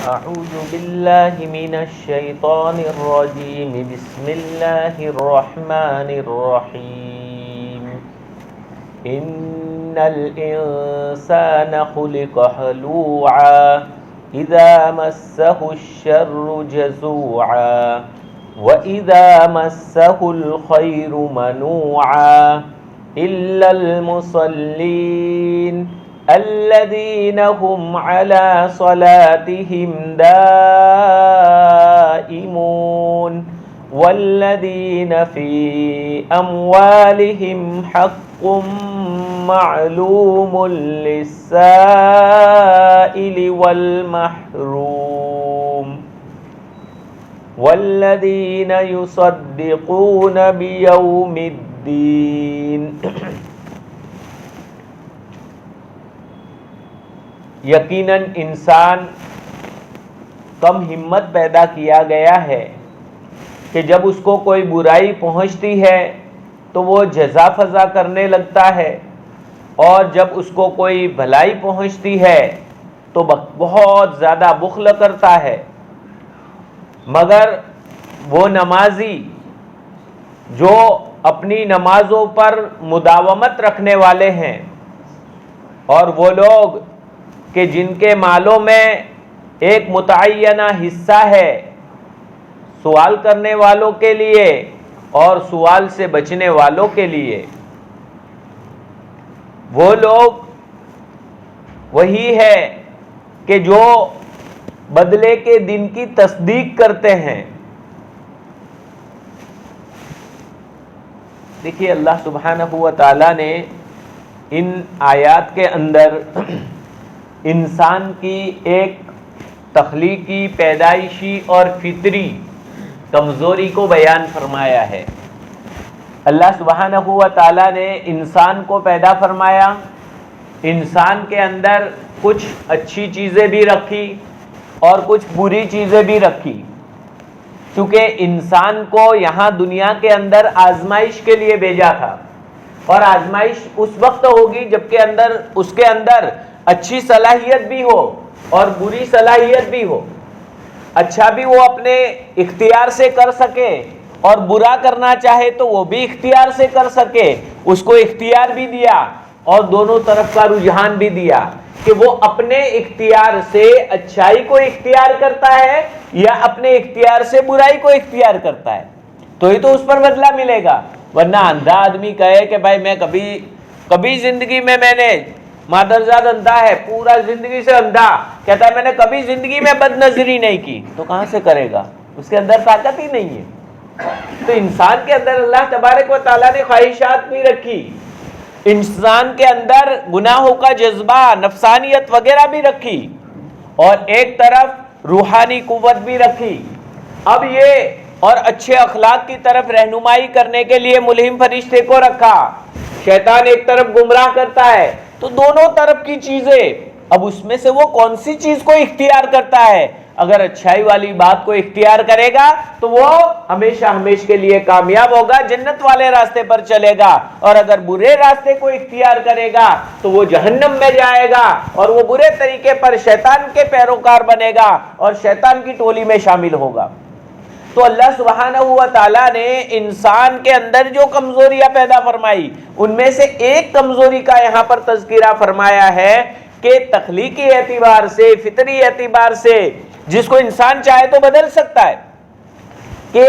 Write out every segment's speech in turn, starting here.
أعوذ بالله من الشيطان الرجيم بسم الله الرحمن الرحيم إن الإنسان خلق هلوعا إذا مسه الشر جزوعا وإذا مسه الخير منوعا إلا المصلين الذين هم على صلاتهم دائمون والذين في أموالهم حق معلوم للسائل والمحروم والذين يصدقون بيوم الدين یقیناً انسان کم ہمت پیدا کیا گیا ہے کہ جب اس کو کوئی برائی پہنچتی ہے تو وہ جزا فضا کرنے لگتا ہے، اور جب اس کو کوئی بھلائی پہنچتی ہے تو بہت زیادہ بخل کرتا ہے۔ مگر وہ نمازی جو اپنی نمازوں پر مداومت رکھنے والے ہیں، اور وہ لوگ کہ جن کے مالوں میں ایک متعینہ حصہ ہے سوال کرنے والوں کے لیے اور سوال سے بچنے والوں کے لیے، وہ لوگ وہی ہے کہ جو بدلے کے دن کی تصدیق کرتے ہیں۔ دیکھیے اللہ سبحانہ و تعالی نے ان آیات کے اندر انسان کی ایک تخلیقی، پیدائشی اور فطری کمزوری کو بیان فرمایا ہے۔ اللہ سبحانہ و تعالی نے انسان کو پیدا فرمایا، انسان کے اندر کچھ اچھی چیزیں بھی رکھی اور کچھ بری چیزیں بھی رکھی، چونکہ انسان کو یہاں دنیا کے اندر آزمائش کے لیے بھیجا تھا، اور آزمائش اس وقت ہوگی جب کہ اس کے اندر اچھی صلاحیت بھی ہو اور بری صلاحیت بھی ہو، اچھا بھی وہ اپنے اختیار سے کر سکے اور برا کرنا چاہے تو وہ بھی اختیار سے کر سکے۔ اس کو اختیار بھی دیا اور دونوں طرف کا رجحان بھی دیا کہ وہ اپنے اختیار سے اچھائی کو اختیار کرتا ہے یا اپنے اختیار سے برائی کو اختیار کرتا ہے، تو ہی تو اس پر بدلہ ملے گا۔ ورنہ اندھا آدمی کہے کہ بھائی میں کبھی زندگی میں نے مادرزاد اندھا ہے، پورا زندگی سے اندھا، کہتا ہے میں نے کبھی زندگی میں بد نظری نہیں کی، تو کہاں سے کرے گا؟ اس کے اندر طاقت ہی نہیں ہے۔ تو انسان کے اندر اللہ تبارک و تعالیٰ نے خواہشات بھی رکھی، انسان کے اندر گناہوں کا جذبہ، نفسانیت وغیرہ بھی رکھی، اور ایک طرف روحانی قوت بھی رکھی۔ اب یہ اور اچھے اخلاق کی طرف رہنمائی کرنے کے لیے ملہم فرشتے کو رکھا۔ شیطان ایک طرف گمراہ کرتا ہے، تو دونوں طرف کی چیزیں، اب اس میں سے وہ کون سی چیز کو اختیار کرتا ہے؟ اگر اچھائی والی بات کو اختیار کرے گا تو وہ ہمیشہ کے لیے کامیاب ہوگا، جنت والے راستے پر چلے گا، اور اگر برے راستے کو اختیار کرے گا تو وہ جہنم میں جائے گا، اور وہ برے طریقے پر شیطان کے پیروکار بنے گا اور شیطان کی ٹولی میں شامل ہوگا۔ تو اللہ سبحانہ و تعالیٰ نے انسان کے اندر جو کمزوریاں پیدا فرمائی، ان میں سے ایک کمزوری کا یہاں پر تذکرہ فرمایا ہے کہ تخلیقی اعتبار سے، فطری اعتبار سے جس کو انسان چاہے تو بدل سکتا ہے، کہ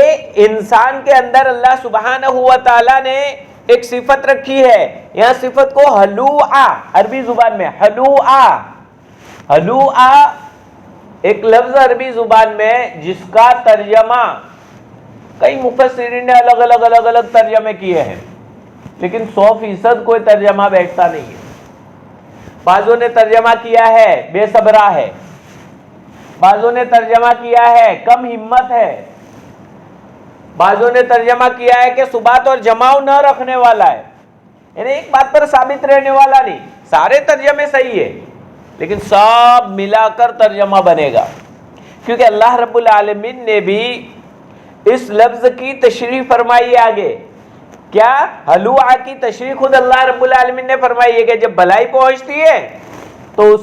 انسان کے اندر اللہ سبحانہ و تعالیٰ نے ایک صفت رکھی ہے۔ یہاں صفت کو ہلوعا، عربی زبان میں ہلوعا ایک لفظ عربی زبان میں جس کا ترجمہ کئی مفسرین نے الگ الگ ترجمے کیے ہیں، لیکن 100% کوئی ترجمہ بیٹھتا نہیں ہے۔ بعضوں نے ترجمہ کیا ہے بے صبرا ہے، بعضوں نے ترجمہ کیا ہے کم ہمت ہے، بعضوں نے ترجمہ کیا ہے کہ ثبات اور جماؤ نہ رکھنے والا ہے، یعنی ایک بات پر ثابت رہنے والا نہیں۔ سارے ترجمے صحیح ہے، لیکن سب ملا کر ترجمہ بنے گا، کیونکہ اللہ رب العالمین نے بھی اس لفظ کی تشریح فرمائی ہے آگے۔ کیا ہلوعا کی تشریح خود اللہ رب العالمین نے فرمائی ہے کہ جب بھلائی پہنچتی ہے تو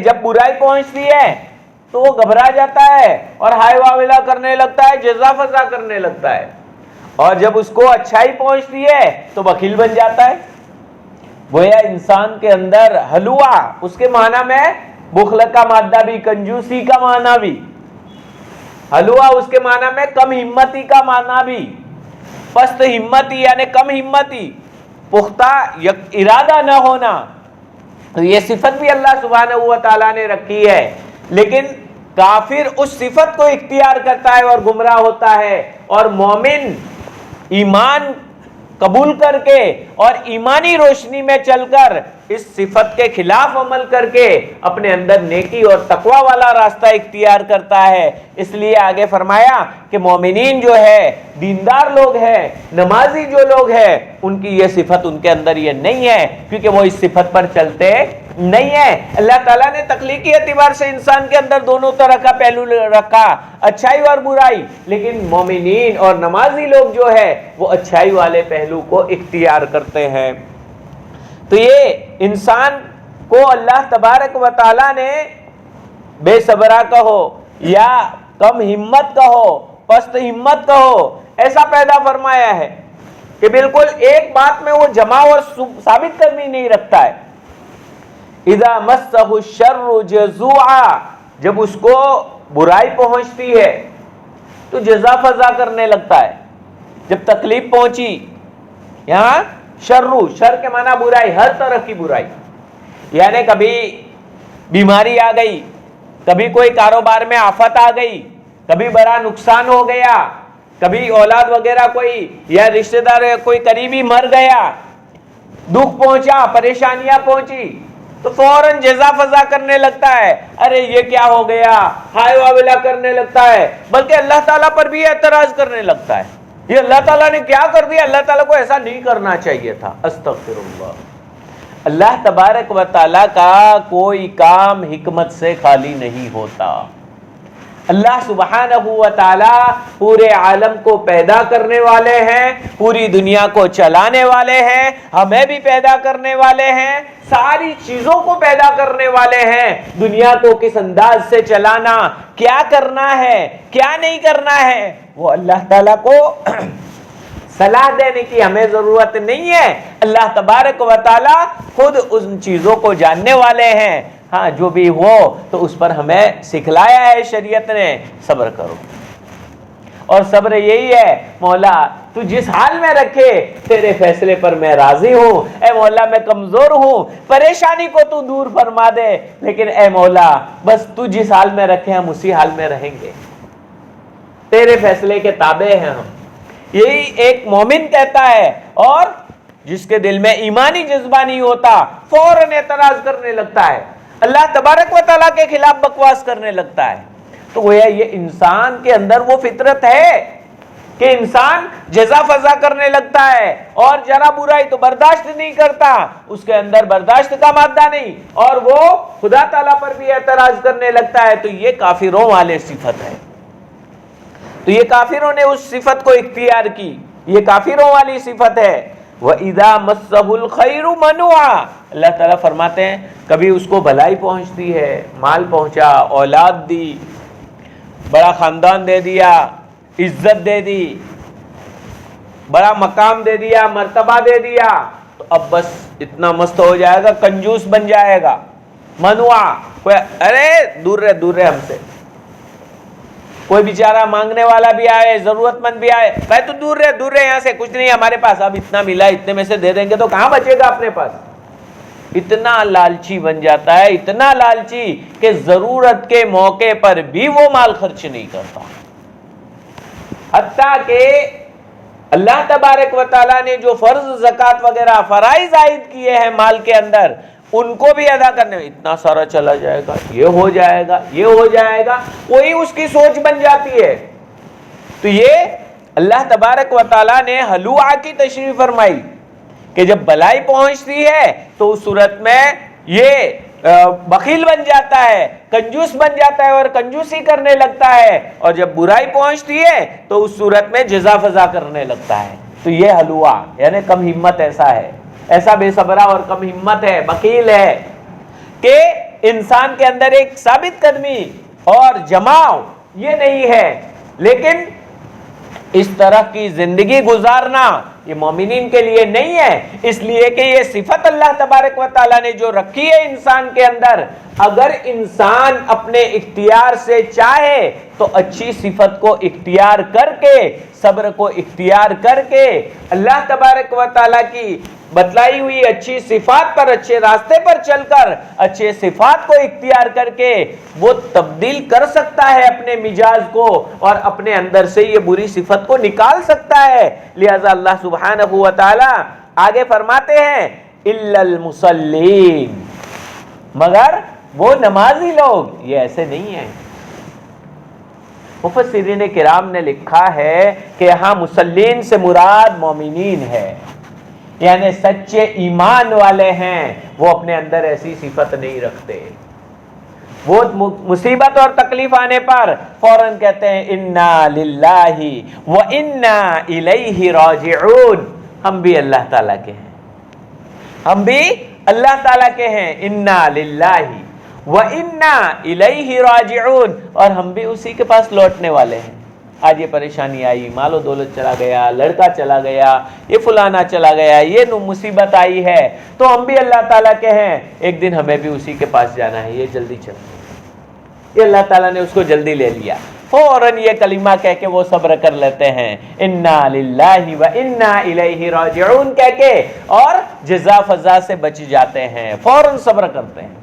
جب برائی پہنچتی ہے تو وہ گھبرا جاتا ہے اور ہائے واویلا کرنے لگتا ہے، جزا فضا کرنے لگتا ہے، اور جب اس کو اچھائی پہنچتی ہے تو بخیل بن جاتا ہے۔ گویا انسان کے اندر حلوہ، اس کے معنی میں بخل کا مادہ بھی، کنجوسی کا معنی بھی، حلوہ اس کے معنی میں کم ہمتی کا معنی بھی، پست ہمتی یعنی کم ہمتی، پختہ ارادہ نہ ہونا، تو یہ صفت بھی اللہ سبحانہ و تعالیٰ نے رکھی ہے۔ لیکن کافر اس صفت کو اختیار کرتا ہے اور گمراہ ہوتا ہے، اور مومن ایمان قبول کر کے اور ایمانی روشنی میں چل کر اس صفت کے خلاف عمل کر کے اپنے اندر نیکی اور تقوی والا راستہ اختیار کرتا ہے۔ اس لیے آگے فرمایا کہ مومنین جو ہے، دیندار لوگ ہیں، نمازی جو لوگ ہیں، ان کی یہ صفت ان کے اندر یہ نہیں ہے، کیونکہ وہ اس صفت پر چلتے نہیں ہے۔ اللہ تعالیٰ نے تخلیقی اعتبار سے انسان کے اندر دونوں طرح کا پہلو رکھا، اچھائی اور برائی، لیکن مومنین اور نمازی لوگ جو ہے وہ اچھائی والے پہلو کو اختیار کرتے ہیں۔ تو یہ انسان کو اللہ تبارک و تعالیٰ نے بے صبرہ کہو یا کم ہمت کہو، پست ہمت کہو، ایسا پیدا فرمایا ہے کہ بالکل ایک بات میں وہ جمع اور ثابت کرنی نہیں رکھتا ہے۔ اذا مسہ الشر جزوعا، جب اس کو برائی پہنچتی ہے تو جزا فضا کرنے لگتا ہے۔ جب تکلیف پہنچی، یہاں شر کے معنی برائی، ہر طرح کی برائی، یعنی کبھی بیماری آ گئی، کبھی کوئی کاروبار میں آفت آ گئی، کبھی بڑا نقصان ہو گیا، کبھی اولاد وغیرہ کوئی یا رشتہ دار کوئی قریبی مر گیا، دکھ پہنچا، پریشانیاں پہنچی، تو فوراً جزا فضا کرنے لگتا ہے، ارے یہ کیا ہو گیا، ہائے واویلا کرنے لگتا ہے، بلکہ اللہ تعالیٰ پر بھی اعتراض کرنے لگتا ہے، یہ اللہ تعالیٰ نے کیا کر دیا، اللہ تعالیٰ کو ایسا نہیں کرنا چاہیے تھا۔ استغفر اللہ۔ اللہ تبارک و تعالیٰ کا کوئی کام حکمت سے خالی نہیں ہوتا۔ اللہ سبحانہ و تعالیٰ پورے عالم کو پیدا کرنے والے ہیں، پوری دنیا کو چلانے والے ہیں، ہمیں بھی پیدا کرنے والے ہیں، ساری چیزوں کو پیدا کرنے والے ہیں۔ دنیا کو کس انداز سے چلانا، کیا کرنا ہے، کیا نہیں کرنا ہے، وہ اللہ تعالیٰ کو صلاح دینے کی ہمیں ضرورت نہیں ہے۔ اللہ تبارک و تعالیٰ خود ان چیزوں کو جاننے والے ہیں۔ ہاں جو بھی ہو تو اس پر ہمیں سکھلایا ہے شریعت نے، صبر کرو، اور صبر یہی ہے، مولا تو جس حال میں رکھے تیرے فیصلے پر میں راضی ہوں، اے مولا میں کمزور ہوں، پریشانی کو تو دور فرما دے، لیکن اے مولا بس تو جس حال میں رکھے ہم اسی حال میں رہیں گے، تیرے فیصلے کے تابع ہیں ہم۔ یہی ایک مومن کہتا ہے، اور جس کے دل میں ایمانی جذبہ نہیں ہوتا فوراً اعتراض کرنے لگتا ہے، اللہ تبارک و تعالیٰ کے خلاف بکواس کرنے لگتا ہے۔ تو گویا یہ انسان کے اندر وہ فطرت ہے کہ انسان جزا فضا کرنے لگتا ہے، اور ذرا برائی تو برداشت نہیں کرتا، اس کے اندر برداشت کا مادہ نہیں، اور وہ خدا تعالیٰ پر بھی اعتراض کرنے لگتا ہے۔ تو یہ کافروں والے صفت ہے، تو یہ کافروں نے اس صفت کو اختیار کی، یہ کافروں والی صفت ہے۔ وَإِذَا مَسَّهُ الْخَيْرُ مَنُوعًا، اللہ تعالیٰ فرماتے ہیں کبھی اس کو بھلائی پہنچتی ہے، مال پہنچا، اولاد دی، بڑا خاندان دے دیا، عزت دے دی، بڑا مقام دے دیا، مرتبہ دے دیا، تو اب بس اتنا مست ہو جائے گا، کنجوس بن جائے گا۔ منوع، کوئی ارے دور رہے ہم سے، کوئی بیچارہ مانگنے والا بھی آئے، ضرورت مند بھی آئے، بھائی تو دور رہے یہاں سے، کچھ نہیں ہمارے پاس، اب اتنا ملا اتنے میں سے دے دیں گے تو کہاں بچے گا اپنے پاس۔ اتنا لالچی بن جاتا ہے، اتنا لالچی کہ ضرورت کے موقع پر بھی وہ مال خرچ نہیں کرتا، حتیٰ کہ اللہ تبارک و تعالیٰ نے جو فرض، زکوٰۃ وغیرہ فرائض عائد کیے ہیں مال کے اندر، ان کو بھی ادا کرنے میں اتنا سارا چلا جائے گا، یہ ہو جائے گا، یہ ہو جائے گا، وہی اس کی سوچ بن جاتی ہے۔ تو یہ اللہ تبارک و تعالیٰ نے حلوہ کی تشریح فرمائی کہ جب بلائی پہنچتی ہے تو اس صورت میں یہ بخیل بن جاتا ہے، کنجوس بن جاتا ہے اور کنجوسی کرنے لگتا ہے، اور جب برائی پہنچتی ہے تو اس صورت میں جزا فضا کرنے لگتا ہے۔ تو یہ حلوہ یعنی کم ہمت ایسا بے صبرہ اور کم ہمت ہے، بخیل ہے کہ انسان کے اندر ایک ثابت قدمی اور جماؤ یہ نہیں ہے، لیکن اس طرح کی زندگی گزارنا یہ مومنین کے لیے نہیں ہے، اس لیے کہ یہ صفت اللہ تبارک و تعالیٰ نے جو رکھی ہے انسان کے اندر، اگر انسان اپنے اختیار سے چاہے تو اچھی صفت کو اختیار کر کے، صبر کو اختیار کر کے، اللہ تبارک و تعالیٰ کی بتلائی ہوئی اچھی صفات پر، اچھے راستے پر چل کر، اچھے صفات کو اختیار کر کے وہ تبدیل کر سکتا ہے اپنے مزاج کو، اور اپنے اندر سے یہ بری صفت کو نکال سکتا ہے۔ لہذا اللہ سبحانہ و تعالی آگے فرماتے ہیں الا المصلین، مگر وہ نمازی لوگ، یہ ایسے نہیں ہیں۔ مفسرین کرام نے لکھا ہے کہ یہاں مصلین سے مراد مومنین ہے، یعنی سچے ایمان والے ہیں، وہ اپنے اندر ایسی صفت نہیں رکھتے۔ وہ مصیبت اور تکلیف آنے پر فوراً کہتے ہیں انا للہ و انا الیہ راجعون، ہم بھی اللہ تعالیٰ کے ہیں، ہم بھی اللہ تعالیٰ کے ہیں، انا للہ و انا الیہ راجعون، اور ہم بھی اسی کے پاس لوٹنے والے ہیں۔ آج یہ پریشانی آئی، مال و دولت چلا گیا، لڑکا چلا گیا، یہ فلانا چلا گیا، یہ مصیبت آئی ہے، تو ہم بھی اللہ تعالیٰ کے ہیں، ایک دن ہمیں بھی اسی کے پاس جانا ہے، یہ جلدی چلتے ہیں۔ یہ اللہ تعالیٰ نے اس کو جلدی لے لیا، فوراً یہ کلمہ کہہ کے وہ صبر کر لیتے ہیں، انا للہ و انا الیہ راجعون کہہ کے، اور جزا فضا سے بچ جاتے ہیں، فوراً صبر کرتے ہیں۔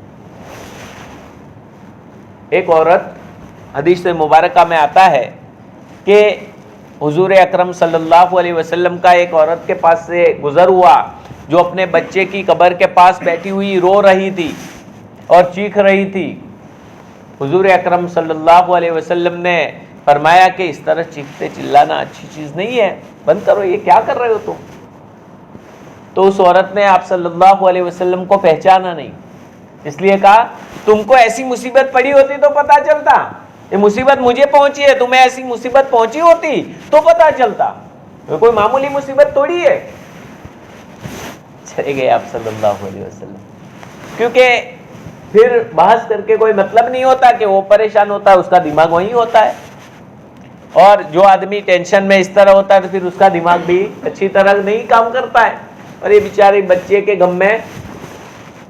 ایک عورت، حدیث مبارکہ میں آتا ہے کہ حضور اکرم صلی اللہ علیہ وسلم کا ایک عورت کے پاس سے گزر ہوا جو اپنے بچے کی قبر کے پاس بیٹھی ہوئی رو رہی تھی اور چیخ رہی تھی۔ حضور اکرم صلی اللہ علیہ وسلم نے فرمایا کہ اس طرح چیختے چلانا اچھی چیز نہیں ہے، بند کرو، یہ کیا کر رہے ہو تم؟ تو اس عورت نے آپ صلی اللہ علیہ وسلم کو پہچانا نہیں، اس لیے کہا تم کو ایسی مصیبت پڑی ہوتی تو پتہ چلتا، یہ مصیبت مجھے پہنچی ہے، تمہیں ایسی مصیبت پہنچی ہوتی تو پتہ چلتا، کوئی معمولی مصیبت تھوڑی ہے۔ چلے گئے آپ صلی اللہ علیہ وسلم، کیونکہ پھر بحث کر کے کوئی مطلب نہیں ہوتا، کہ وہ پریشان ہوتا ہے اس کا دماغ وہیں ہوتا ہے، اور جو آدمی ٹینشن میں اس طرح ہوتا ہے تو پھر اس کا دماغ بھی اچھی طرح نہیں کام کرتا ہے۔ اور یہ بیچارے بچے کے غم میں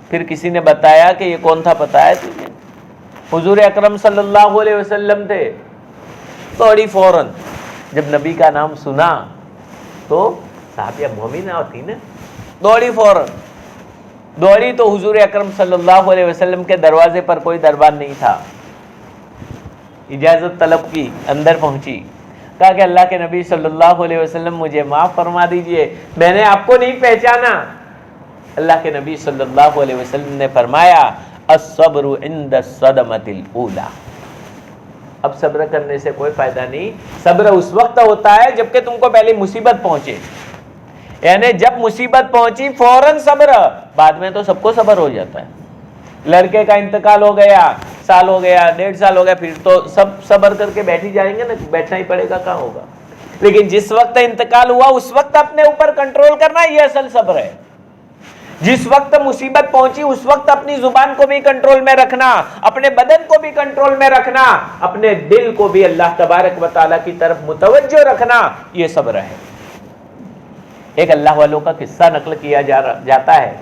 پھر کسی نے بتایا کہ یہ کون تھا پتہ ہے تجھے؟ حضور اکرم صلی اللہ علیہ وسلم تھے۔ توڑی فوراً جب نبی کا نام سنا تو صحابیہ مومنہ ہوتی نا، دوڑی فوراً دوڑی تو حضور اکرم صلی اللہ علیہ وسلم کے دروازے پر کوئی دربان نہیں تھا، اجازت طلب کی، اندر پہنچی، کہا کہ اللہ کے نبی صلی اللہ علیہ وسلم مجھے معاف فرما دیجئے، میں نے آپ کو نہیں پہچانا۔ اللہ کے نبی صلی اللہ علیہ وسلم نے فرمایا الصبر عند الصدمۃ الاولی، اب صبر کرنے سے کوئی فائدہ نہیں، صبر اس وقت ہوتا ہے جب کہ تم کو پہلی مصیبت پہنچے، یعنی جب مصیبت پہنچی فوراً صبر، بعد میں تو سب کو صبر ہو جاتا ہے۔ لڑکے کا انتقال ہو گیا، سال ہو گیا، 1.5 سال ہو گیا، پھر تو سب صبر کر کے بیٹھ ہی جائیں گے نا، بیٹھنا ہی پڑے گا، کہاں ہوگا۔ لیکن جس وقت انتقال ہوا اس وقت اپنے اوپر کنٹرول کرنا، یہ اصل صبر ہے۔ جس وقت مصیبت پہنچی اس وقت اپنی زبان کو بھی کنٹرول میں رکھنا، اپنے بدن کو بھی کنٹرول میں رکھنا، اپنے دل کو بھی اللہ تبارک و تعالیٰ کی طرف متوجہ رکھنا، یہ صبر ہے۔ ایک اللہ والوں کا قصہ نقل کیا جاتا ہے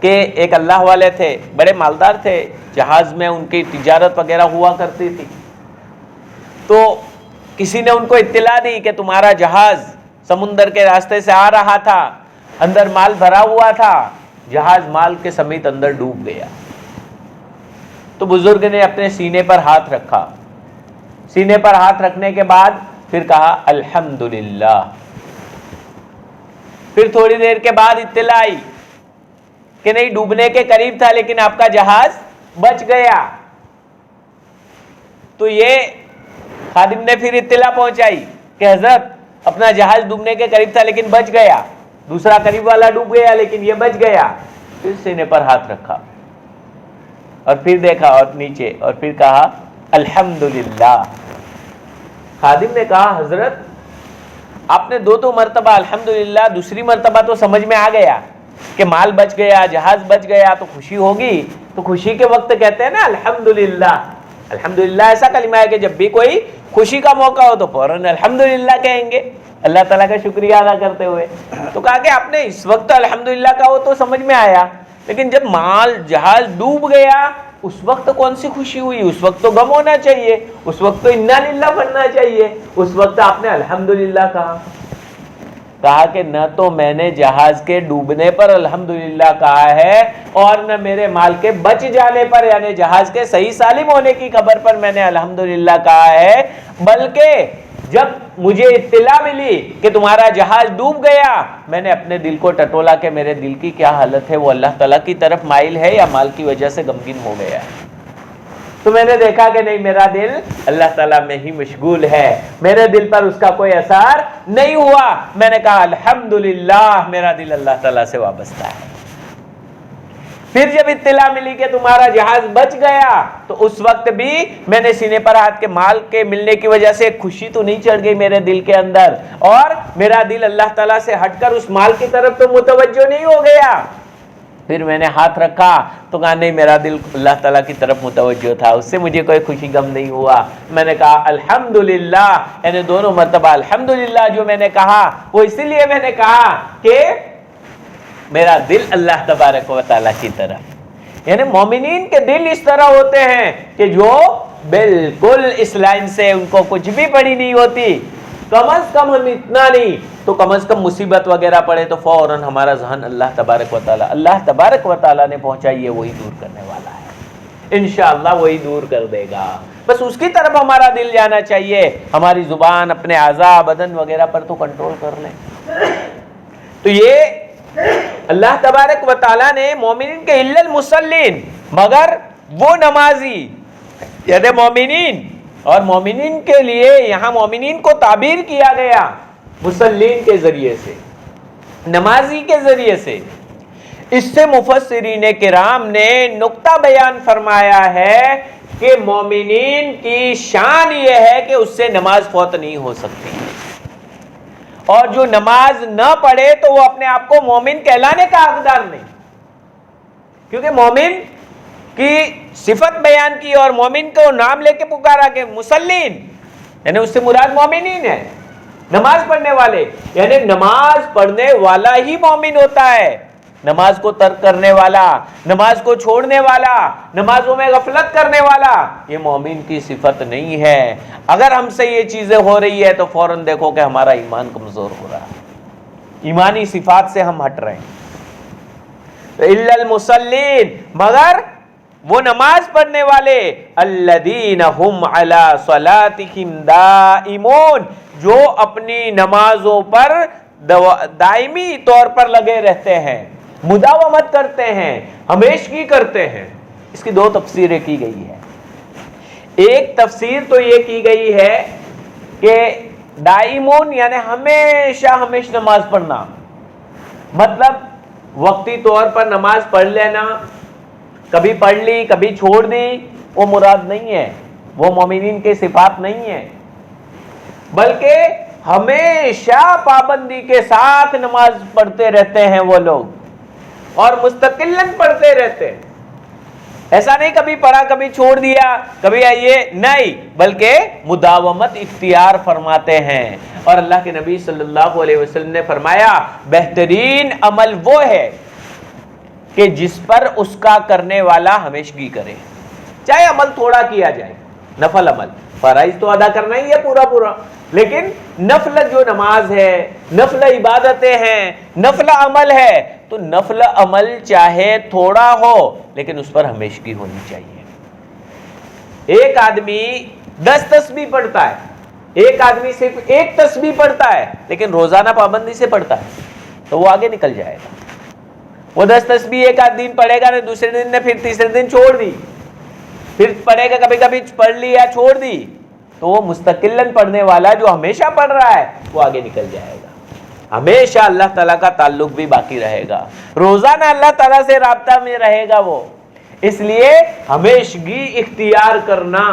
کہ ایک اللہ والے تھے، بڑے مالدار تھے، جہاز میں ان کی تجارت وغیرہ ہوا کرتی تھی، تو کسی نے ان کو اطلاع دی کہ تمہارا جہاز سمندر کے راستے سے آ رہا تھا، اندر مال بھرا ہوا تھا، جہاز مال کے سمیت اندر ڈوب گیا۔ تو بزرگ نے اپنے سینے پر ہاتھ رکھا، سینے پر ہاتھ رکھنے کے بعد پھر کہا الحمدللہ۔ پھر تھوڑی دیر کے بعد اطلاع آئی کہ نہیں، ڈوبنے کے قریب تھا لیکن آپ کا جہاز بچ گیا۔ تو یہ خادم نے پھر اطلاع پہنچائی کہ حضرت اپنا جہاز ڈوبنے کے قریب تھا لیکن بچ گیا، دوسرا قریب والا ڈوب گیا لیکن یہ بچ گیا۔ پھر سینے پر ہاتھ رکھا اور پھر دیکھا اور نیچے، اور پھر کہا الحمدللہ۔ خادم نے کہا حضرت آپ نے دو مرتبہ الحمدللہ، دوسری مرتبہ تو سمجھ میں آ گیا کہ مال بچ گیا، جہاز بچ گیا، تو خوشی ہوگی، تو خوشی کے وقت کہتے ہیں نا الحمدللہ۔ الحمدللہ ایسا کلمہ ہے کہ جب بھی کوئی خوشی کا موقع ہو تو فوراً الحمدللہ کہیں گے اللہ تعالیٰ کا شکریہ ادا کرتے ہوئے. تو کہا کہ آپ نے اس وقت الحمدللہ کہا وہ تو سمجھ میں آیا، لیکن جب مال جہاز ڈوب گیا اس وقت کون سی خوشی ہوئی؟ اس وقت تو غم ہونا چاہیے، اس وقت تو انا للہ بننا چاہیے، اس وقت آپ نے الحمدللہ کہا. کہا کہ نہ تو میں نے جہاز کے ڈوبنے پر الحمدللہ کہا ہے اور نہ میرے مال کے بچ جانے پر یعنی جہاز کے صحیح سالم ہونے کی خبر پر میں نے الحمدللہ کہا ہے، بلکہ جب مجھے اطلاع ملی کہ تمہارا جہاز ڈوب گیا میں نے اپنے دل کو ٹٹولا کہ میرے دل کی کیا حالت ہے، وہ اللہ تعالیٰ کی طرف مائل ہے یا مال کی وجہ سے غمگین ہو گیا ہے. تو میں نے دیکھا کہ نہیں، میرا دل اللہ تعالیٰ میں ہی مشغول ہے، میرے دل پر اس کا کوئی اثر نہیں ہوا. میں نے کہا الحمدللہ میرا دل اللہ تعالیٰ سے وابستہ ہے. پھر جب اطلاع ملی کہ تمہارا جہاز بچ گیا تو اس وقت بھی میں نے سینے پر ہاتھ کے مال کے ملنے کی وجہ سے خوشی تو نہیں چڑھ گئی میرے دل کے اندر، اور میرا دل اللہ تعالیٰ سے ہٹ کر اس مال کی طرف تو متوجہ نہیں ہو گیا. پھر میں نے ہاتھ رکھا تو کہا نہیں، میرا دل اللہ تعالیٰ کی طرف متوجہ تھا، اس سے مجھے کوئی خوشی غم نہیں ہوا. میں نے کہا الحمدللہ، یعنی دونوں مرتبہ الحمدللہ جو میں نے کہا وہ اسی لیے میں نے کہا کہ میرا دل اللہ تبارک و تعالیٰ کی طرف، یعنی مومنین کے دل اس طرح ہوتے ہیں کہ جو بالکل اس لائن سے ان کو کچھ بھی پڑی نہیں ہوتی. کم از کم ہم اتنا نہیں تو کم از کم مصیبت وغیرہ پڑے تو فوراً ہمارا ذہن اللہ تبارک و تعالیٰ نے پہنچائی ہے، وہی دور کرنے والا ہے، انشاءاللہ وہی دور کر دے گا. بس اس کی طرف ہمارا دل جانا چاہیے. ہماری زبان اپنے اعضاء بدن وغیرہ پر تو کنٹرول کر لیں. تو یہ اللہ تبارک و تعالیٰ نے مومنین کے الا المصلین، مگر وہ نمازی، یعنی مومنین، اور مومنین کے لیے یہاں مومنین کو تعبیر کیا گیا مصلین کے ذریعے سے، نمازی کے ذریعے سے. اس سے مفسرین کرام نے نقطہ بیان فرمایا ہے کہ مومنین کی شان یہ ہے کہ اس سے نماز فوت نہیں ہو سکتی، اور جو نماز نہ پڑھے تو وہ اپنے آپ کو مومن کہلانے کا حقدار نہیں. کیونکہ مومن کی صفت بیان کی اور مومن کو نام لے کے پکارا کہ مسلین، یعنی اس سے مراد مومنین ہے، نماز پڑھنے والے. یعنی نماز پڑھنے والا ہی مومن ہوتا ہے. نماز کو ترک کرنے والا، نماز کو چھوڑنے والا، نمازوں میں غفلت کرنے والا، یہ مومن کی صفت نہیں ہے. اگر ہم سے یہ چیزیں ہو رہی ہے تو فوراً دیکھو کہ ہمارا ایمان کمزور ہو رہا ہے، ایمانی صفات سے ہم ہٹ رہے ہیں. الا المصلین، مگر وہ نماز پڑھنے والے، الذین هم علی صلاتہم دائمون، جو اپنی نمازوں پر دائمی طور پر لگے رہتے ہیں، مداومت کرتے ہیں، ہمیشگی کرتے ہیں. اس کی دو تفسیریں کی گئی ہے. ایک تفسیر تو یہ کی گئی ہے کہ دائمون یعنی ہمیشہ نماز پڑھنا، مطلب وقتی طور پر نماز پڑھ لینا، کبھی پڑھ لی کبھی چھوڑ دی، وہ مراد نہیں ہے، وہ مومنین کے صفات نہیں ہے، بلکہ ہمیشہ پابندی کے ساتھ نماز پڑھتے رہتے ہیں وہ لوگ، اور مستقلاً پڑھتے رہتے ہیں. ایسا نہیں کبھی پڑھا کبھی چھوڑ دیا کبھی یہ نہیں، بلکہ مداومت اختیار فرماتے ہیں. اور اللہ کے نبی صلی اللہ علیہ وسلم نے فرمایا بہترین عمل وہ ہے کہ جس پر اس کا کرنے والا ہمیشگی کرے، چاہے عمل تھوڑا کیا جائے، نفل عمل، فرائض تو ادا کرنا ہی ہے پورا، لیکن نفل جو نماز ہے، نفل عبادتیں ہیں، نفل عمل ہے، تو نفل عمل چاہے تھوڑا ہو لیکن اس پر ہمیشگی ہونی چاہیے. ایک آدمی 10 تسبیح پڑھتا ہے، ایک آدمی صرف 1 تسبیح پڑھتا ہے لیکن روزانہ پابندی سے پڑھتا ہے تو وہ آگے نکل جائے گا. وہ 10 تسبیح ایک آدھ دن پڑھے گا، دوسرے دن نے پھر تیسرے دن چھوڑ دی، پھر پڑھے گا کبھی کبھی پڑھ لی یا چھوڑ دی، تو وہ مستقلاً پڑھنے والا جو ہمیشہ پڑھ رہا ہے وہ آگے نکل جائے گا. ہمیشہ اللہ تعالیٰ کا تعلق بھی باقی رہے گا، روزانہ اللہ تعالیٰ سے رابطہ میں رہے گا وہ. اس لیے ہمیشگی اختیار کرنا،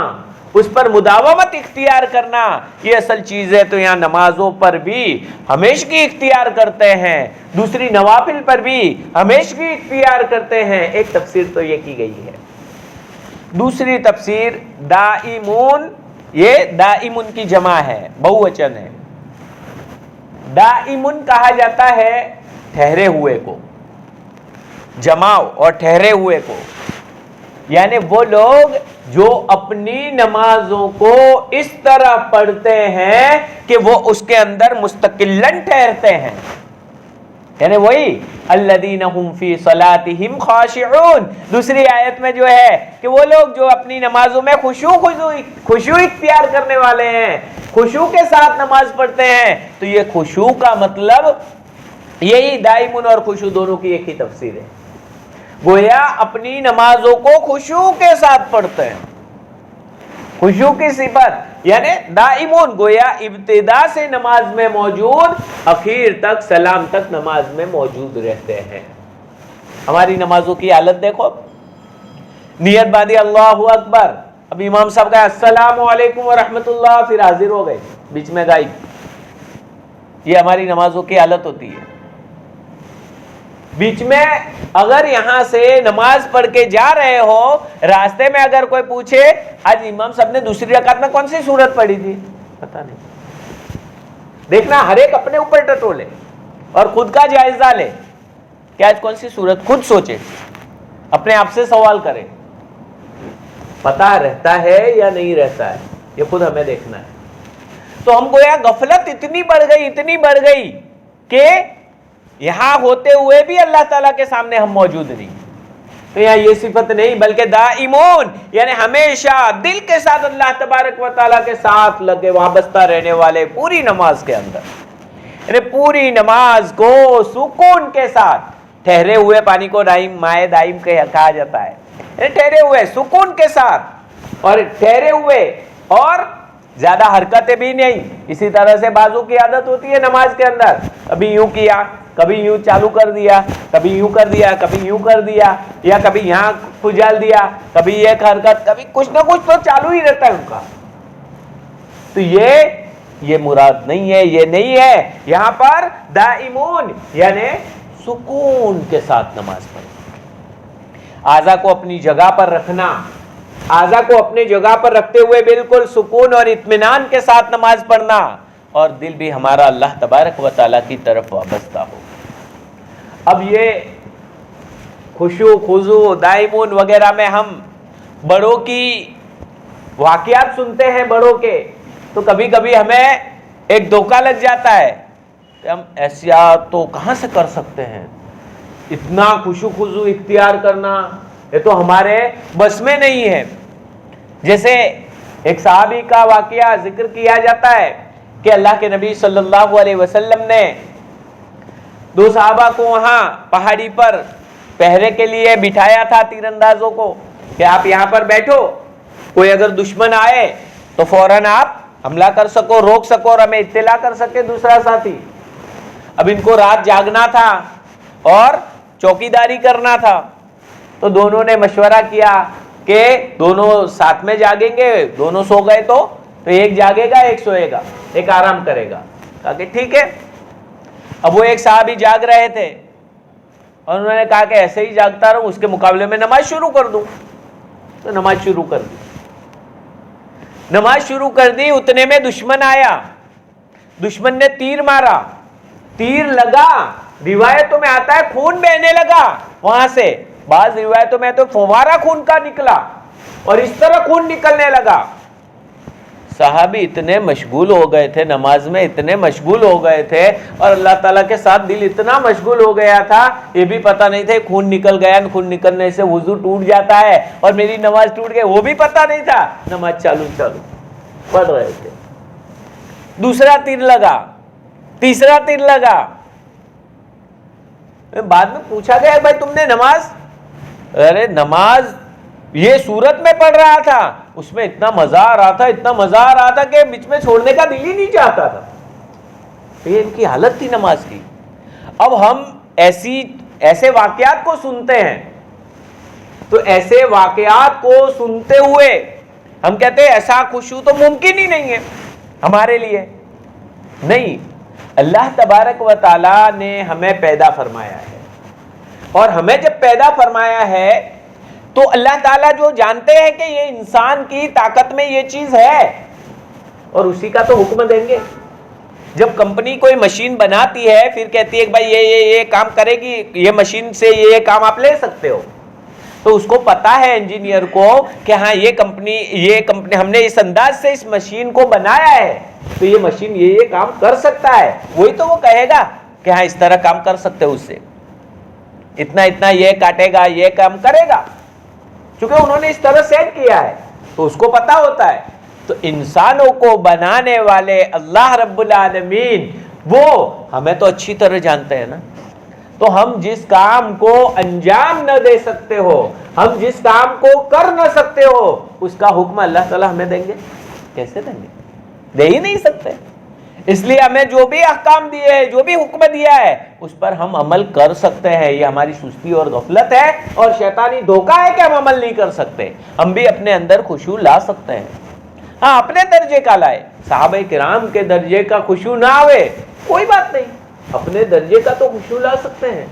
اس پر مداومت اختیار کرنا، یہ اصل چیز ہے. تو یہاں نمازوں پر بھی ہمیشگی اختیار کرتے ہیں، دوسری نوافل پر بھی ہمیشگی اختیار کرتے ہیں. ایک تفسیر تو یہ کی گئی ہے. دوسری تفسیر دائمون، یہ دائمون کی جمع ہے، بہووچن ہے. دائمون کہا جاتا ہے ٹھہرے ہوئے کو، جماؤ اور ٹھہرے ہوئے کو، یعنی وہ لوگ جو اپنی نمازوں کو اس طرح پڑھتے ہیں کہ وہ اس کے اندر مستقلاً ٹھہرتے ہیں. یعنی وہی الذین هم فی صلاتہم خاشعون. دوسری آیت میں جو ہے کہ وہ لوگ جو اپنی نمازوں میں خشوع اختیار کرنے والے ہیں، خشوع کے ساتھ نماز پڑھتے ہیں. تو یہ خشوع کا مطلب یہی دائمون اور خشوع دونوں کی ایک ہی تفسیر ہے. گویا اپنی نمازوں کو خشوع کے ساتھ پڑھتے ہیں. خشوع کی صفت یعنی دائمون، گویا ابتدا سے نماز میں موجود، اخیر تک سلام تک نماز میں موجود رہتے ہیں. ہماری نمازوں کی حالت دیکھو، نیت باندھی اللہ اکبر، اب امام صاحب کہا السلام علیکم ورحمۃ اللہ، پھر حاضر ہو گئے، بیچ میں غائب. یہ ہماری نمازوں کی حالت ہوتی ہے. بیچ میں اگر یہاں سے نماز پڑھ کے جا رہے ہو، راستے میں اگر کوئی پوچھے آج امام صاحب نے دوسری رکعت میں کون سی سورت پڑھی تھی، پتہ نہیں. دیکھنا ہر ایک اپنے اوپر ٹٹولے اور خود کا جائزہ لے کہ آج کون سی سورت، خود سوچے، اپنے آپ سے سوال کرے. پتہ رہتا ہے یا نہیں رہتا ہے، یہ خود ہمیں دیکھنا ہے. تو ہم گویا غفلت اتنی بڑھ گئی کہ یہاں ہوتے ہوئے بھی اللہ تعالیٰ کے سامنے ہم موجود نہیں. تو یہاں یہ صفت نہیں، بلکہ دائمون یعنی ہمیشہ دل کے ساتھ اللہ تبارک و تعالیٰ کے ساتھ لگے وابستہ رہنے والے پوری نماز کے اندر. یعنی پوری نماز کو سکون کے ساتھ، ٹھہرے ہوئے پانی کو مائے دائم کہا جاتا ہے، یعنی ٹھہرے ہوئے سکون کے ساتھ، اور ٹھہرے ہوئے اور زیادہ حرکتیں بھی نہیں. اسی طرح سے بازو کی عادت ہوتی ہے نماز کے اندر، کبھی یوں کیا، کبھی یوں چالو کر دیا، کبھی یوں کر دیا، کبھی یوں کر دیا، یا کبھی یہاں کھجال دیا، کبھی ایک حرکت، کبھی کچھ نہ کچھ تو چالو ہی رہتا ہے ان کا. تو یہ مراد نہیں ہے، یہ نہیں ہے. یہاں پر دائمون یعنی سکون کے ساتھ نماز پڑھنا، اعضاء کو اپنی جگہ پر رکھنا، اعضاء کو اپنی جگہ پر رکھتے ہوئے بالکل سکون اور اطمینان کے ساتھ نماز پڑھنا، اور دل بھی ہمارا اللہ تبارک و تعالیٰ کی طرف وابستہ ہو. اب یہ خشوع خضوع دائمون وغیرہ میں ہم بڑوں کی واقعات سنتے ہیں، بڑوں کے، تو کبھی کبھی ہمیں ایک دھوکہ لگ جاتا ہے کہ ہم ایسا تو کہاں سے کر سکتے ہیں، اتنا خشوع خضوع اختیار کرنا یہ تو ہمارے بس میں نہیں ہے. جیسے ایک صحابی کا واقعہ ذکر کیا جاتا ہے کہ اللہ کے نبی صلی اللہ علیہ وسلم نے دو صحابہ کو وہاں پہاڑی پر پہرے کے لیے بٹھایا تھا، تیر اندازوں کو، کہ آپ یہاں پر بیٹھو، کوئی اگر دشمن آئے تو فوراً آپ حملہ کر سکو، روک سکو اور ہمیں اطلاع کر سکے دوسرا ساتھی. اب ان کو رات جاگنا تھا اور چوکیداری کرنا تھا، تو دونوں نے مشورہ کیا کہ دونوں ساتھ میں جاگیں گے. دونوں سو گئے تو ایک جاگے گا، ایک سوئے گا، ایک آرام کرے گا. کہا کہ ٹھیک ہے. اب وہ ایک صحابی جاگ رہے تھے اور انہوں نے کہا کہ ایسے ہی جاگتا رہوں، اس کے مقابلے میں نماز شروع کر دوں. تو نماز شروع کر دی. نماز شروع کر دی، اتنے میں دشمن آیا، دشمن نے تیر مارا، تیر لگا، روایتوں میں آتا ہے خون بہنے لگا وہاں سے، بعض روایتوں میں تو فوارہ خون کا نکلا اور اس طرح خون نکلنے لگا. صحابی اتنے مشغول ہو گئے تھے نماز میں، اتنے مشغول ہو گئے تھے، اور اللہ تعالیٰ کے ساتھ دل اتنا مشغول ہو گیا تھا، یہ بھی پتہ نہیں تھا خون نکل گیا، خون نکلنے سے وضو ٹوٹ جاتا ہے اور میری نماز ٹوٹ گئی، وہ بھی پتہ نہیں تھا. نماز چالو پڑھ رہے تھے. دوسرا تیر لگا، تیسرا تیر لگا. بعد میں پوچھا گیا بھائی تم نے نماز، ارے نماز یہ سورت میں پڑھ رہا تھا، اس میں اتنا مزہ آ رہا تھا، اتنا مزہ آ رہا تھا کہ بیچ میں چھوڑنے کا دل ہی نہیں چاہتا تھا. یہ ان کی حالت تھی نماز کی. اب ہم ایسے واقعات کو سنتے ہیں، تو ایسے واقعات کو سنتے ہوئے ہم کہتے ہیں ایسا خشوع تو ممکن ہی نہیں ہے ہمارے لیے. نہیں، اللہ تبارک و تعالیٰ نے ہمیں پیدا فرمایا ہے، اور ہمیں جب پیدا فرمایا ہے تو اللہ تعالیٰ جو جانتے ہیں کہ یہ انسان کی طاقت میں یہ چیز ہے اور اسی کا تو حکم دیں گے. جب کمپنی کوئی مشین بناتی ہے پھر کہتی ہے کہ بھائی یہ کام کرے گی, یہ مشین سے یہ کام آپ لے سکتے ہو, تو اس کو پتا ہے انجینئر کو کہ ہاں یہ کمپنی ہم نے اس انداز سے اس مشین کو بنایا ہے تو یہ مشین یہ کام کر سکتا ہے, وہی تو وہ کہے گا کہ ہاں اس طرح کام کر سکتے ہو, اس سے اتنا یہ کاٹے گا, یہ کام کرے گا, چونکہ انہوں نے اس طرح سیٹ کیا ہے تو اس کو پتا ہوتا ہے. تو انسانوں کو بنانے والے اللہ رب العالمین وہ ہمیں تو اچھی طرح جانتے ہیں نا. تو ہم جس کام کو انجام نہ دے سکتے ہو, ہم جس کام کو کر نہ سکتے ہو, اس کا حکم اللہ تعالیٰ ہمیں دیں گے؟ کیسے دیں گے؟ دے ہی نہیں سکتے. اس لیے ہمیں جو بھی احکام دیے ہیں, جو بھی حکم دیا ہے, اس پر ہم عمل کر سکتے ہیں. یہ ہماری سستی اور غفلت ہے اور شیطانی دھوکہ ہے کہ ہم عمل نہیں کر سکتے. ہم بھی اپنے اندر خشوع لا سکتے ہیں. ہاں, اپنے درجے کا لائے. صحابہ کرام کے درجے کا خشوع نہ آوے کوئی بات نہیں, اپنے درجے کا تو خشوع لا سکتے ہیں.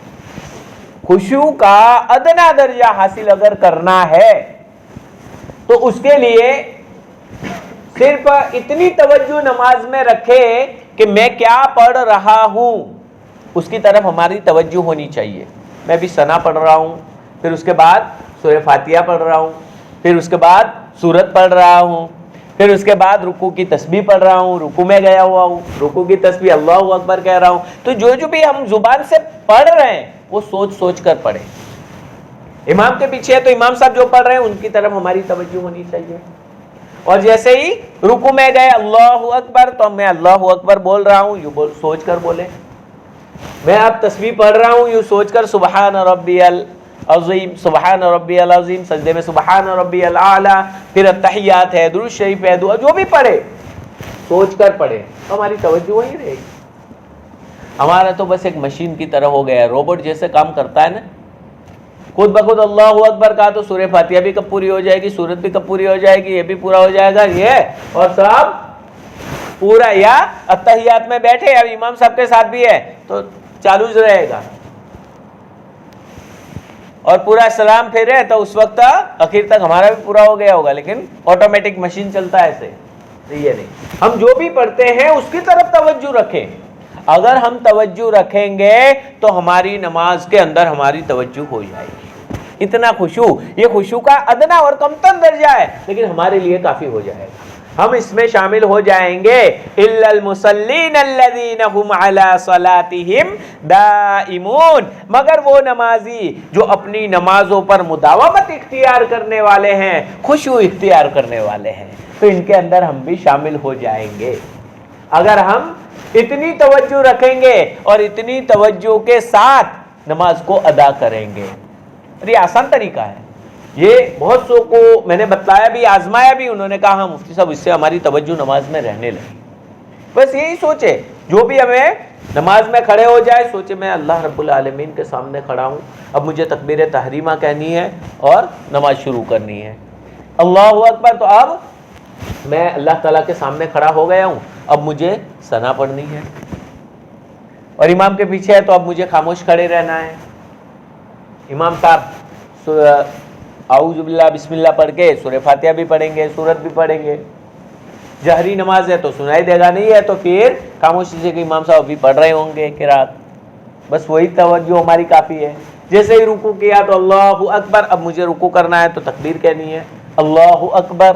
خشوع کا ادنا درجہ حاصل اگر کرنا ہے تو اس کے لیے صرف اتنی توجہ نماز میں رکھے کہ میں کیا پڑھ رہا ہوں, اس کی طرف ہماری توجہ ہونی چاہیے. میں بھی ثنا پڑھ رہا ہوں, پھر اس کے بعد سورہ فاتحہ پڑھ رہا ہوں, پھر اس کے بعد سورت پڑھ رہا ہوں, پھر اس کے بعد رکوع کی تسبیح پڑھ رہا ہوں, رکوع میں گیا ہوا ہوں, رکوع کی تسبیح اللہ اکبر کہہ رہا ہوں. تو جو بھی ہم زبان سے پڑھ رہے ہیں وہ سوچ کر پڑھیں. امام کے پیچھے ہے تو امام صاحب جو پڑھ رہے ہیں ان کی طرف ہماری توجہ ہونی چاہیے. اور جیسے ہی رکوع میں گئے اللہ اکبر تو میں اللہ اکبر بول رہا ہوں, یوں سوچ کر بولے. میں اب تسبیح پڑھ رہا ہوں, یوں سوچ کر سبحان ربی العظیم, سبحان ربی العظیم, سجدے میں سبحان ربی الاعلیٰ, پھر التحیات ہے, درود شریف ہے, دعا, جو بھی پڑھے سوچ کر پڑھے, ہماری توجہ وہیں رہے گی. ہمارا تو بس ایک مشین کی طرح ہو گیا ہے, روبوٹ جیسے کام کرتا ہے نا. خود بخود اللہ اکبر کہا تو سورہ فاتحہ بھی کب پوری ہو جائے گی, سورت بھی کب پوری ہو جائے گی, یہ بھی پورا ہو جائے گا, یہ اور سب پورا. یا التحیات میں بیٹھے, اب امام صاحب کے ساتھ بھی ہے تو چالو رہے گا, اور پورا سلام پھیرے تو اس وقت آخر تک ہمارا بھی پورا ہو گیا ہوگا. لیکن آٹومیٹک مشین چلتا ہے ایسے, یہ نہیں. ہم جو بھی پڑھتے ہیں اس کی طرف توجہ رکھیں. اگر ہم توجہ رکھیں گے تو ہماری نماز کے اندر ہماری توجہ ہو جائے گی. اتنا خشوع, یہ خشوع کا ادنا اور کمتر درجہ ہے, لیکن ہمارے لیے کافی ہو جائے گا. ہم اس میں شامل ہو جائیں گے. الا المصلین الذین هم علی صلاتہم دائمون, مگر وہ نمازی جو اپنی نمازوں پر مداومت اختیار کرنے والے ہیں, خشوع اختیار کرنے والے ہیں, تو ان کے اندر ہم بھی شامل ہو جائیں گے. اگر ہم اتنی توجہ رکھیں گے اور اتنی توجہ کے ساتھ نماز کو ادا کریں گے. اور یہ آسان طریقہ ہے. یہ بہت سو کو میں نے بتلایا بھی, آزمایا بھی. انہوں نے کہا ہاں مفتی صاحب اس سے ہماری توجہ نماز میں رہنے لگی. بس یہی سوچے, جو بھی ہمیں نماز میں کھڑے ہو جائے سوچے میں اللہ رب العالمین کے سامنے کھڑا ہوں, اب مجھے تکبیر تحریمہ کہنی ہے اور نماز شروع کرنی ہے. اللہ اکبر, تو اب میں اللہ تعالیٰ کے سامنے کھڑا ہو گیا ہوں, اب مجھے ثنا پڑھنی ہے. اور امام کے پیچھے ہے تو اب مجھے خاموش کھڑے رہنا ہے. امام صاحب اعوذ باللہ بسم اللہ پڑھ کے سورہ فاتحہ بھی پڑھیں گے, سورت بھی پڑھیں گے. جہری نماز ہے تو سنائی دے گا, نہیں ہے تو پھر خاموشی سے کہ امام صاحب ابھی پڑھ رہے ہوں گے قرات. بس وہی توجہ ہماری کافی ہے. جیسے ہی رکوع کیا تو اللہ اکبر, اب مجھے رکوع کرنا ہے تو تکبیر کہنی ہے اللہ اکبر.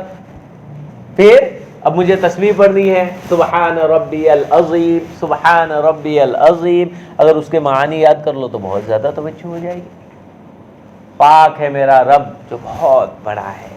پھر اب مجھے تسبیح پڑھنی ہے سبحان ربی العظیم, سبحان ربی العظیم. اگر اس کے معانی یاد کر لو تو بہت زیادہ توجہ ہو جائے گی. پاک ہے میرا رب جو بہت بڑا ہے,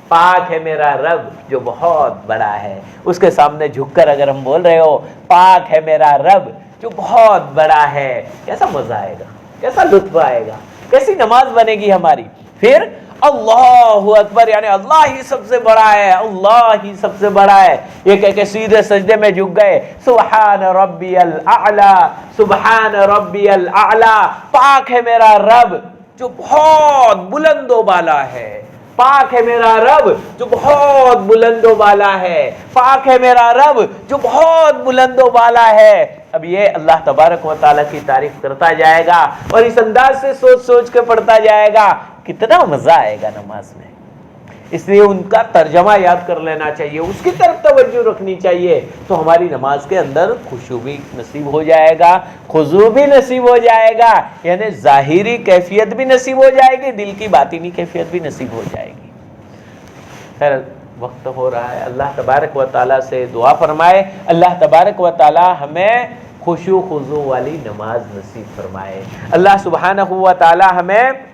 پاک ہے میرا رب جو بہت بڑا ہے. اس کے سامنے جھک کر اگر ہم بول رہے ہو پاک ہے میرا رب جو بہت بڑا ہے, کیسا مزہ آئے گا, کیسا لطف آئے گا, کیسی نماز بنے گی ہماری. پھر اللہ اکبر, یعنی اللہ ہی سب سے بڑا ہے, اللہ ہی سب سے بڑا ہے, یہ کہہ کے سیدھے سجدے میں جھک گئے. سبحان ربی الاعلی, سبحان ربی الاعلی, پاک ہے میرا رب جو بہت بلند و بالا ہے, پاک ہے میرا رب جو بہت بلند و بالا ہے, پاک ہے میرا رب جو بہت بلند و بالا ہے. اب یہ اللہ تبارک و تعالیٰ کی تعریف کرتا جائے گا اور اس انداز سے سوچ سوچ کے پڑھتا جائے گا. کتنا مزہ آئے گا نماز میں. اس لیے ان کا ترجمہ یاد کر لینا چاہیے, اس کی طرف توجہ رکھنی چاہیے, تو ہماری نماز کے اندر خشوع بھی نصیب ہو جائے گا, خضوع بھی نصیب ہو جائے گا, یعنی ظاہری کیفیت بھی نصیب ہو جائے گی, دل کی باطنی کیفیت بھی نصیب ہو جائے گی. خیر وقت ہو رہا ہے, اللہ تبارک و تعالیٰ سے دعا فرمائے, اللہ تبارک و تعالیٰ ہمیں خشوع خضوع والی نماز نصیب فرمائے. اللہ سبحانہ و تعالیٰ ہمیں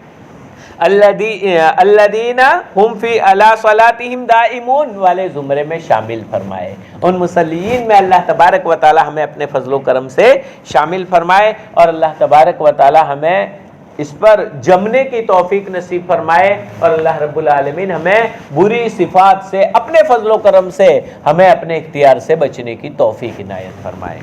الذین ہم فی علی صلاتہم دائمون والے زمرے میں شامل فرمائے. ان مصلیین میں اللہ تبارک و تعالی ہمیں اپنے فضل و کرم سے شامل فرمائے, اور اللہ تبارک و تعالی ہمیں اس پر جمنے کی توفیق نصیب فرمائے, اور اللہ رب العالمین ہمیں بری صفات سے اپنے فضل و کرم سے ہمیں اپنے اختیار سے بچنے کی توفیق عنایت فرمائے.